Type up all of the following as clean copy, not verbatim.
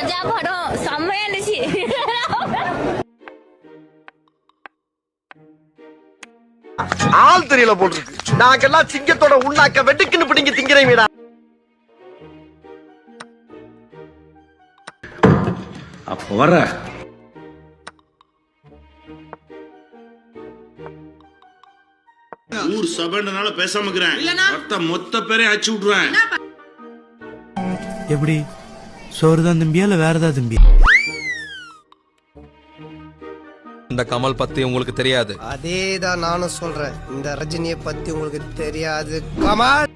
ராஜா படம் செம்மையா இருந்துச்சு. ஆள் தெரியல போட்டுருக்கு. நாங்கெல்லாம் சிங்கத்தோட உண்ணாக்க வெட்டுக்குன்னு பிடிங்க திங்கிறீங்கடா. அப்ப வர ஊர் சபைனால பேசாம இருக்கிறேன். மொத்த பேரையும் அடிச்சு விட்டுருவேன். எப்படி சோறுதான் தம்பியா இல்ல வேற ஏதாவது தம்பி? இந்த கமல் பத்தி உங்களுக்கு தெரியாது. அதேதான் நானும் சொல்றேன். இந்த ரஜினியை பத்தி உங்களுக்கு தெரியாது கமல்.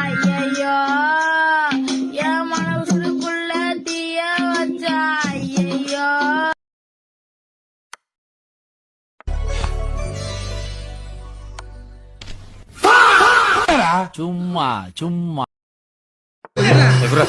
ஐயையோ, என் மனசுக்குள்ள தீய வச்சா. ஐயையோ, சும்மா சும்மா இவர